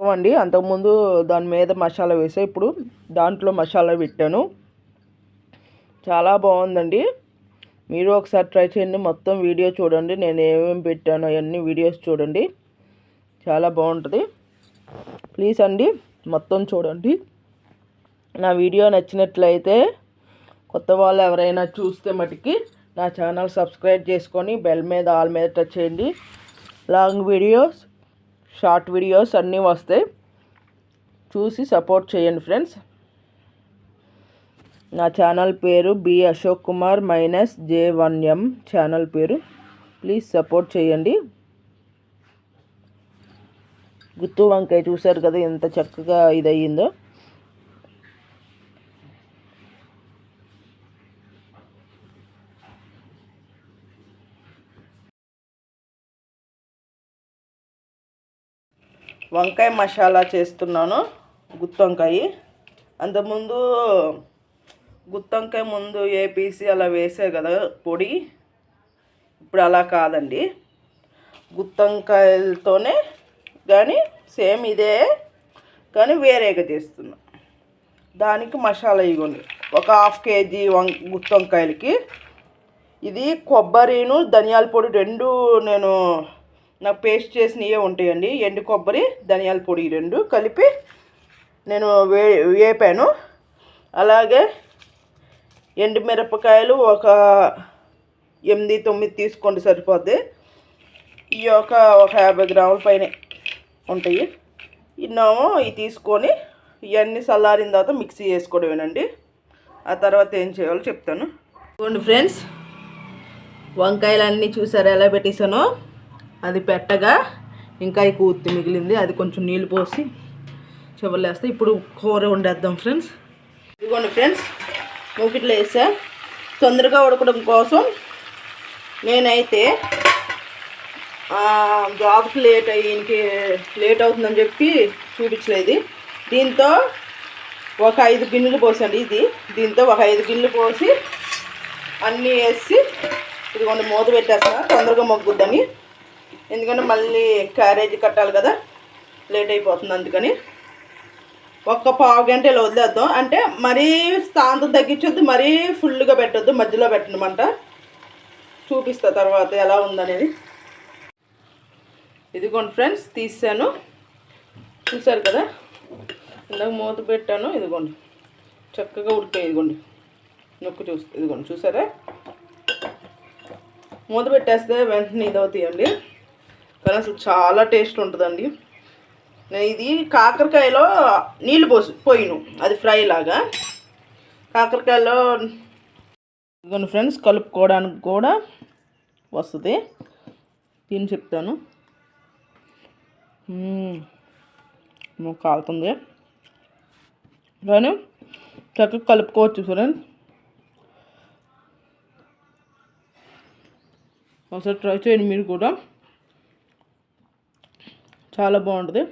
అండి. అంతకుముందు దాని మీద మసాలా వేసా, ఇప్పుడు దాంట్లో మసాలా పెట్టాను. చాలా బాగుందండి. మీరు ఒకసారి ట్రై చేయండి. మొత్తం వీడియో చూడండి, నేను ఏమేమి పెట్టానో అవన్నీ వీడియోస్ చూడండి. చాలా బాగుంటుంది. ప్లీజ్ అండి మొత్తం చూడండి. నా వీడియో నచ్చినట్లయితే కొత్త వాళ్ళు ఎవరైనా చూస్తే మటుకి నా ఛానల్ సబ్స్క్రైబ్ చేసుకొని బెల్ మీద ఆల్ మీద టచ్ చేయండి. లాంగ్ వీడియోస్, షార్ట్ వీడియోస్ అన్నీ వస్తాయి, చూసి సపోర్ట్ చేయండి ఫ్రెండ్స్. నా ఛానల్ పేరు B Ashok Kumar -J1M channel పేరు. ప్లీజ్ సపోర్ట్ చేయండి. గుత్తు వంకాయ చూశారు కదా ఎంత చక్కగా ఇదయ్యిందో. వంకాయ మసాలా చేస్తున్నాను, గుత్తి వంకాయ. అంతకుముందు గుత్తి వంకాయ ముందు ఏపీసీ అలా వేసే కదా పొడి, ఇప్పుడు అలా కాదండి. గుత్తి వంకాయలతోనే కానీ సేమ్ ఇదే కానీ వేరేగా చేస్తున్నా. దానికి మసాలా ఇవ్వండి. ఒక 1/2 kg గుత్తి వంకాయలకి ఇది కొబ్బరిను ధనియాల పొడి రెండు నేను నాకు పేస్ట్ చేసినవే ఉంటాయండి. ఎండు కొబ్బరి, ధనియాల పొడి రెండు కలిపి నేను వేపాను. అలాగే ఎండుమిరపకాయలు ఒక 8-9 తీసుకోండి సరిపోద్ది. ఈ ఒక 50 గ్రాముల పైన ఉంటాయి. ఇన్నేమో ఇవి తీసుకొని ఇవన్నీ చల్లారిన తర్వాత మిక్సీ వేసుకోవడమేనండి. ఆ తర్వాత ఏం చేయాలో చెప్తాను. చూడండి ఫ్రెండ్స్, వంకాయలు అన్నీ చూసారు ఎలా పెట్టేసానో. అది పెట్టగా ఇంకా ఈ కూర్తి మిగిలింది, అది కొంచెం నీళ్ళు పోసి చివరిలేస్తే ఇప్పుడు కూర వండేద్దాం ఫ్రెండ్స్. ఇదిగోండి ఫ్రెండ్స్, మూకిట్లో వేసా తొందరగా ఉడకడం కోసం. నేనైతే జాబ్కి లేట్ అవుతుందని చెప్పి చూపించలేదు. దీంతో ఒక 5 గిన్నెలు పోసండి. దీంతో ఒక 5 గిన్నెలు పోసి అన్నీ వేసి ఇదిగోండి మూత పెట్టేస్తా, తొందరగా మగ్గుద్దని. ఎందుకంటే మళ్ళీ క్యారేజీ కట్టాలి కదా, లేట్ అయిపోతుంది. అందుకని ఒక 1/2 గంట ఇలా వదిలేద్దాం. అంటే మరీ స్థానం తగ్గించొద్దు, మరీ ఫుల్గా పెట్టొద్దు, మధ్యలో పెట్టనమాట. చూపిస్తా తర్వాత ఎలా ఉందనేది. ఇదిగోండి ఫ్రెండ్స్, తీసాను చూసారు కదా. ఇందాక మూత పెట్టాను, ఇదిగోండి చక్కగా ఉడికాయి. ఇదిగోండి నొక్కి ఇదిగోండి చూసారా. మూత పెట్టేస్తే వెంటనే ఇదవుతాయండి, కానీ అసలు చాలా టేస్ట్ ఉంటుందండి. నేను ఇది కాకరకాయలో నీళ్ళు పోయిను, అది ఫ్రై లాగా. కాకరకాయలో ఇదిగోండి ఫ్రెండ్స్, కలుపుకోవడానికి కూడా వస్తుంది. తిని చెప్తాను. కాలుతుంది కానీ చక్కగా కలుపుకోవచ్చు ఫ్రెండ్స్. ఒకసారి ట్రై చేయండి మీరు కూడా, చాలా బాగుంటుంది.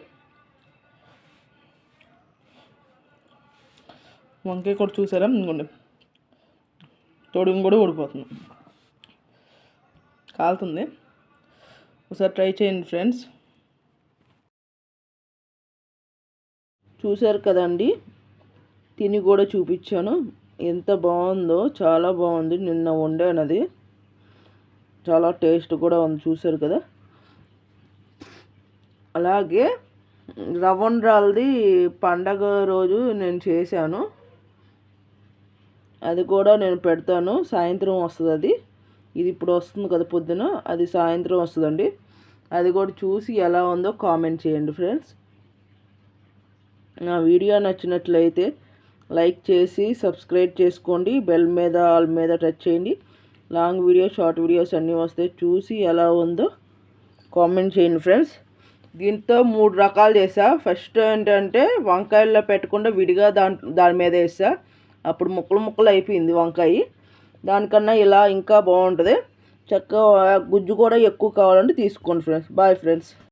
వంకాయ కూడా చూసారా, ఇంకోండి తొడుగు కూడా ఊడిపోతుంది, కాలుతుంది. ఒకసారి ట్రై చేయండి ఫ్రెండ్స్. చూసారు కదండి, తిని కూడా చూపించాను ఎంత బాగుందో. చాలా బాగుంది. నిన్న వండానది, చాలా టేస్ట్ కూడా ఉంది. చూసారు కదా. అలాగే రవ్వండ్రాలది పండగ రోజు నేను చేశాను, అది కూడా నేను పెడతాను. సాయంత్రం వస్తుంది అది. ఇది ఇప్పుడు వస్తుంది కదా పొద్దున, అది సాయంత్రం వస్తుందండి. అది కూడా చూసి ఎలా ఉందో కామెంట్ చేయండి ఫ్రెండ్స్. నా వీడియో నచ్చినట్లయితే లైక్ చేసి సబ్స్క్రైబ్ చేసుకోండి. బెల్ మీద ఆల్ మీద టచ్ చేయండి. లాంగ్ వీడియో, షార్ట్ వీడియోస్ అన్నీ వస్తాయి, చూసి ఎలా ఉందో కామెంట్ చేయండి ఫ్రెండ్స్. దీంతో 3 రకాలు చేసా. ఫస్ట్ ఏంటంటే వంకాయల్లో పెట్టకుండా విడిగా దాని మీద వేసా, అప్పుడు ముక్కలు అయిపోయింది వంకాయ. దానికన్నా ఇలా ఇంకా బాగుంటుంది. చక్కగా గుజ్జు కూడా ఎక్కువ కావాలంటే తీసుకోండి ఫ్రెండ్స్. Bye friends.